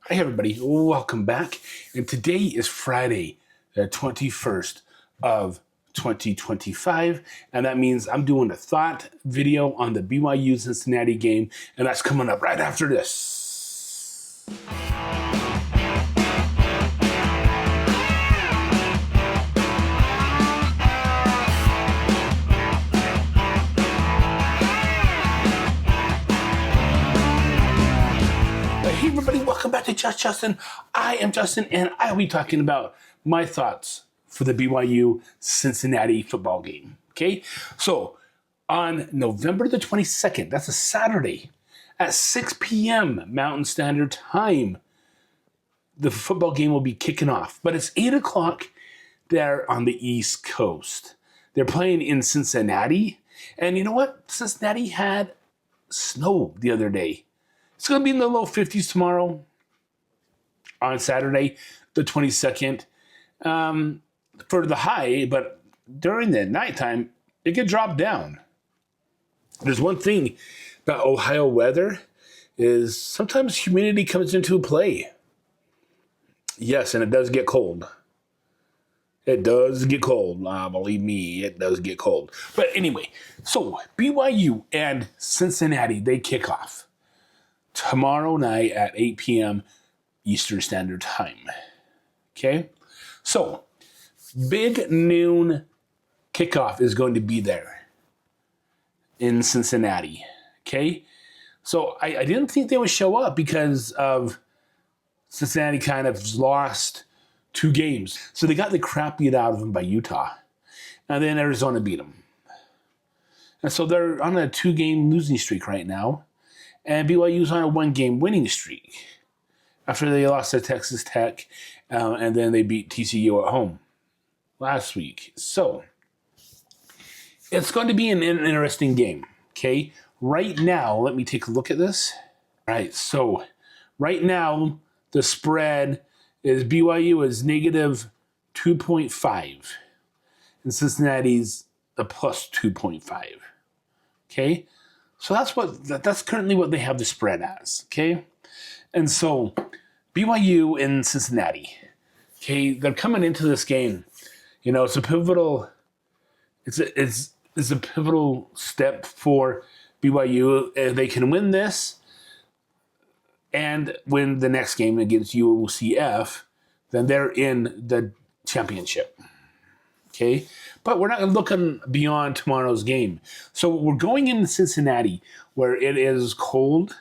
Hi, everybody. Welcome back. And today is Friday, the 21st of 2025. And that means I'm doing a thought video on the BYU Cincinnati game. And that's coming up right after this. Hey everybody, welcome back to Just Justin. I am Justin, and I'll be talking about my thoughts for the BYU Cincinnati football game. Okay, so on November the 22nd, that's a Saturday, at 6 p.m. Mountain Standard Time, the football game will be kicking off. But it's 8 o'clock there on the East Coast. They're playing in Cincinnati, and you know what? Cincinnati had snow the other day. It's going to be in the low 50s tomorrow on Saturday, the 22nd, for the high, but during the nighttime, it could drop down. There's one thing about Ohio weather is sometimes humidity comes into play. Yes, and it does get cold. It does get cold. Believe me, it does get cold. But anyway, so BYU and Cincinnati, they kick off tomorrow night at 8 p.m. Eastern Standard Time. Okay? So, big noon kickoff is going to be there in Cincinnati. Okay? So, I didn't think they would show up because of Cincinnati kind of lost 2 games. So, they got the crap beat out of them by Utah. And then Arizona beat them. And so, they're on a 2-game losing streak right now. And BYU's on a 1-game winning streak after they lost to Texas Tech, and then they beat TCU at home last week. So it's going to be an interesting game, okay? Right now, let me take a look at this. All right, so right now, the spread is BYU is negative 2.5, and Cincinnati's a plus 2.5, okay? So that's currently what they have the spread as, okay? And so BYU in Cincinnati, okay, they're coming into this game. You know, it's a pivotal step for BYU. If they can win this and win the next game against UCF, then they're in the championship. Okay, but we're not looking beyond tomorrow's game. So we're going into Cincinnati where it is cold,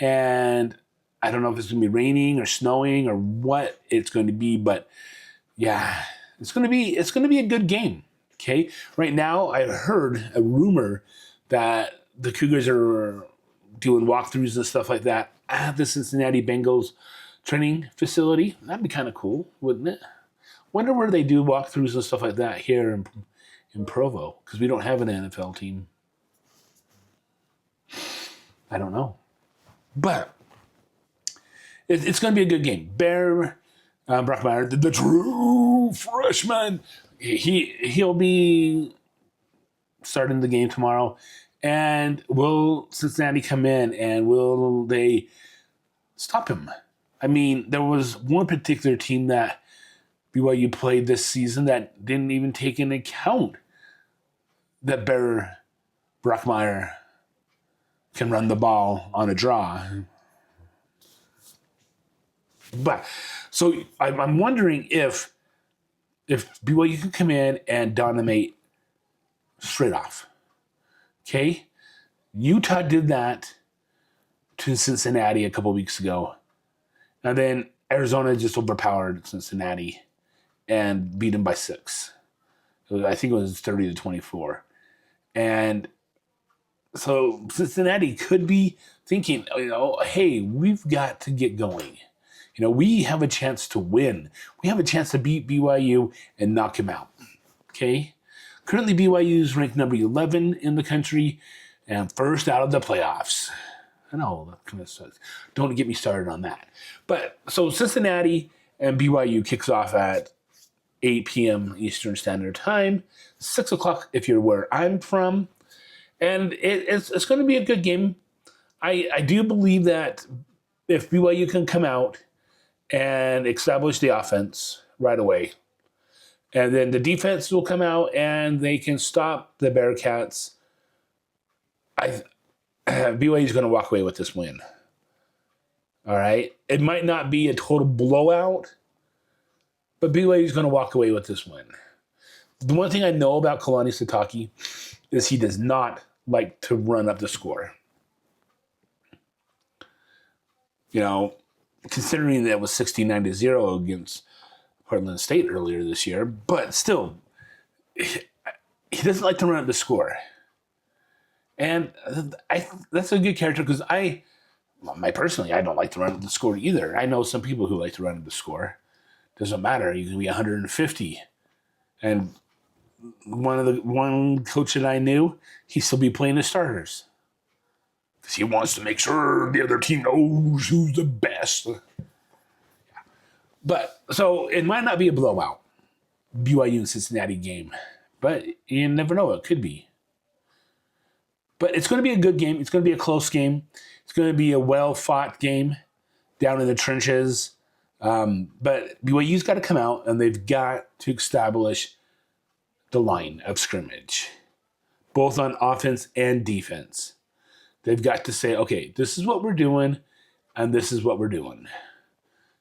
and I don't know if it's going to be raining or snowing or what it's going to be, but yeah, it's going to be a good game. Okay, right now I heard a rumor that the Cougars are doing walkthroughs and stuff like that at the Cincinnati Bengals training facility. That'd be kind of cool, wouldn't it? Wonder where they do walkthroughs and stuff like that here in Provo, because we don't have an NFL team. I don't know. But it's going to be a good game. Bear Brockmeyer, the true freshman, he'll be starting the game tomorrow. And will Cincinnati come in and will they stop him? I mean, there was one particular team that BYU played this season that didn't even take into account that Bear Brockmeyer can run the ball on a draw. But so I'm wondering if BYU can come in and dominate straight off. Okay? Utah did that to Cincinnati a couple weeks ago. And then Arizona just overpowered Cincinnati and beat them by 6. I think it was 30-24. And so Cincinnati could be thinking, hey, we've got to get going. We have a chance to win. We have a chance to beat BYU and knock him out. Okay? Currently, BYU is ranked number 11 in the country and first out of the playoffs. I know, that kind of sucks. Don't get me started on that. But so Cincinnati and BYU kicks off at 8 p.m. Eastern Standard Time, 6 o'clock if you're where I'm from. And it's going to be a good game. I do believe that if BYU can come out and establish the offense right away. And then the defense will come out and they can stop the Bearcats. BYU is going to walk away with this win. All right? It might not be a total blowout, but BYU is going to walk away with this win. The one thing I know about Kalani Sitake is he does not like to run up the score. Considering that it was 69-0 against Portland State earlier this year, but still, he doesn't like to run up the score. And that's a good character because personally, I don't like to run up the score either. I know some people who like to run up the score. Doesn't matter. You can be 150. And one coach that I knew, he'd still be playing the starters. Because he wants to make sure the other team knows who's the best. But, so it might not be a blowout, BYU and Cincinnati game. But you never know. It could be. But it's going to be a good game. It's going to be a close game. It's going to be a well-fought game down in the trenches. But BYU's got to come out, and they've got to establish the line of scrimmage, both on offense and defense. They've got to say, okay, this is what we're doing, and this is what we're doing.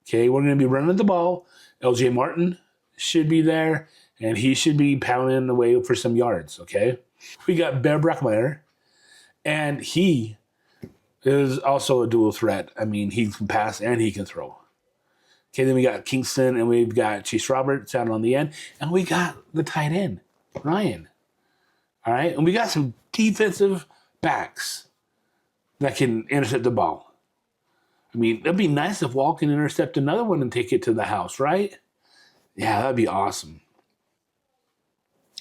Okay, we're going to be running the ball. LJ Martin should be there, and he should be pounding away for some yards, okay? We got Bear Brockmeyer, and he is also a dual threat. I mean, he can pass and he can throw. Okay, then we got Kingston, and we've got Chase Roberts out on the end, and we got the tight end, Ryan. All right, and we got some defensive backs that can intercept the ball. I mean, it'd be nice if Wall can intercept another one and take it to the house, right? Yeah, that'd be awesome.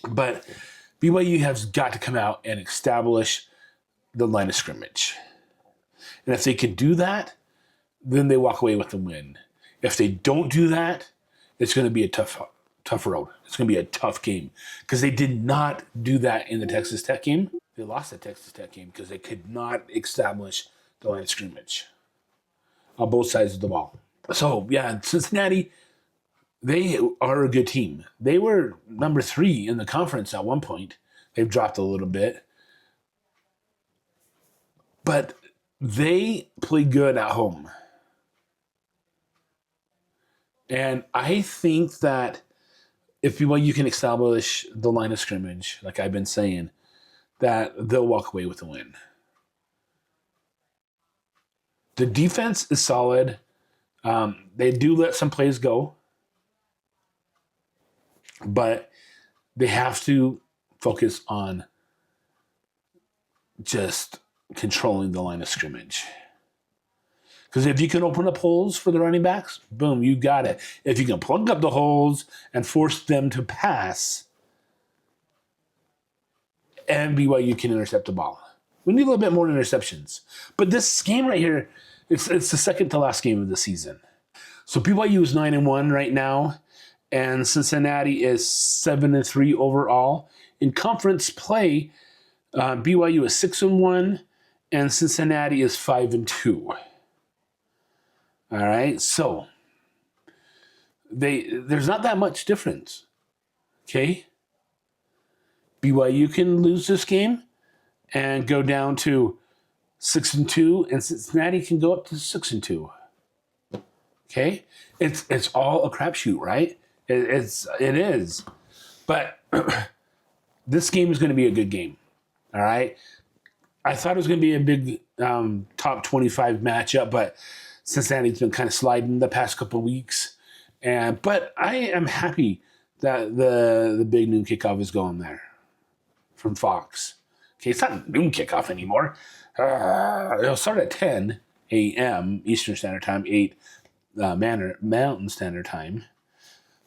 But BYU has got to come out and establish the line of scrimmage. And if they can do that, then they walk away with the win. If they don't do that, it's going to be a tough road. It's going to be a tough game because they did not do that in the Texas Tech game. They lost the Texas Tech game because they could not establish the line of scrimmage on both sides of the ball. So, yeah, Cincinnati, they are a good team. They were number 3 in the conference at one point. They've dropped a little bit. But they play good at home. And I think that if you can establish the line of scrimmage, like I've been saying, that they'll walk away with a win. The defense is solid. They do let some plays go. But they have to focus on just controlling the line of scrimmage. Because if you can open up holes for the running backs, boom, you got it. If you can plug up the holes and force them to pass, and BYU can intercept the ball. We need a little bit more interceptions. But this game right here, it's the second to last game of the season. So BYU is 9-1 right now, and Cincinnati is 7-3 overall. In conference play, BYU is 6-1, and Cincinnati is 5-2. All right, so there's not that much difference. Okay, BYU can lose this game and go down to 6-2, and Cincinnati can go up to 6-2. Okay, it's all a crapshoot, right? It is, but this game is going to be a good game. All right, I thought it was going to be a big top 25 matchup, but Cincinnati's been kind of sliding the past couple of weeks, but I am happy that the big Noon Kickoff is going there from Fox. Okay, it's not Noon Kickoff anymore. It'll start at 10 a.m. Eastern Standard Time, 8 Mountain Standard Time,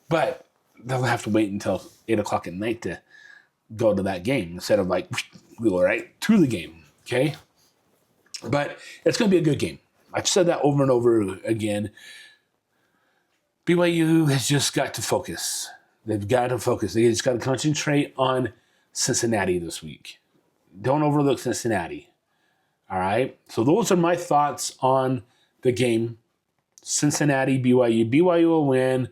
but they'll have to wait until 8 o'clock at night to go to that game instead of go right to the game. Okay, but it's going to be a good game. I've said that over and over again. BYU has just got to focus. They've got to focus. They just got to concentrate on Cincinnati this week. Don't overlook Cincinnati. All right? So those are my thoughts on the game, Cincinnati, BYU. BYU will win.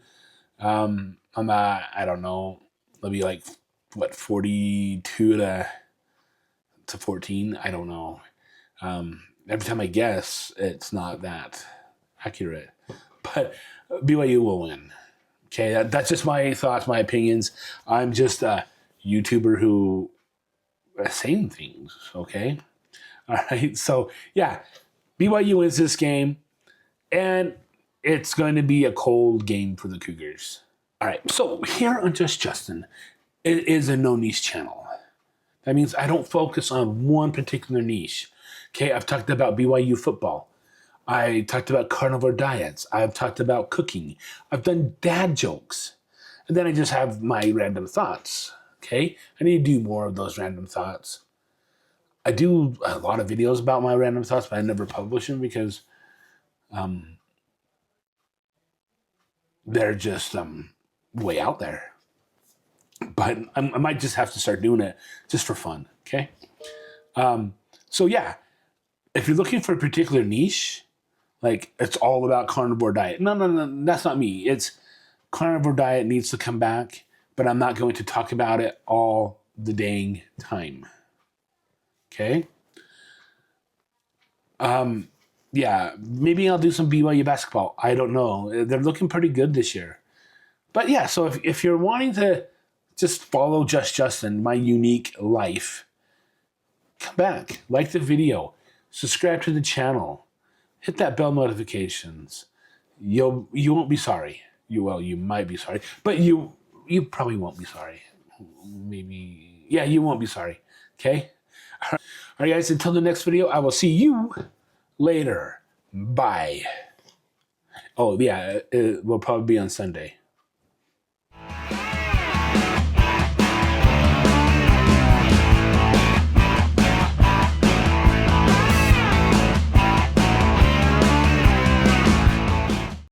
I'm not, I don't know, maybe like, 42 to 14? I don't know. Every time I guess, it's not that accurate. But BYU will win. Okay, that's just my thoughts, my opinions. I'm just a YouTuber who is saying things, okay? All right, so yeah, BYU wins this game, and it's going to be a cold game for the Cougars. All right, so here on Just Justin, it is a no niche channel. That means I don't focus on one particular niche. Okay, I've talked about BYU football. I talked about carnivore diets. I've talked about cooking. I've done dad jokes. And then I just have my random thoughts. Okay, I need to do more of those random thoughts. I do a lot of videos about my random thoughts, but I never publish them because they're just way out there. But I might just have to start doing it just for fun, okay? So yeah, if you're looking for a particular niche, like it's all about carnivore diet. No, that's not me. It's carnivore diet needs to come back, but I'm not going to talk about it all the dang time, okay? Yeah, maybe I'll do some BYU basketball. I don't know. They're looking pretty good this year. But yeah, so if you're wanting to just follow Just Justin, my unique life, come back, like the video, subscribe to the channel, hit that bell notifications. You won't be sorry. You might be sorry, but you probably won't be sorry. Maybe, yeah, you won't be sorry. Okay? All right, guys, until the next video, I will see you later. Bye. Oh, yeah, it will probably be on Sunday.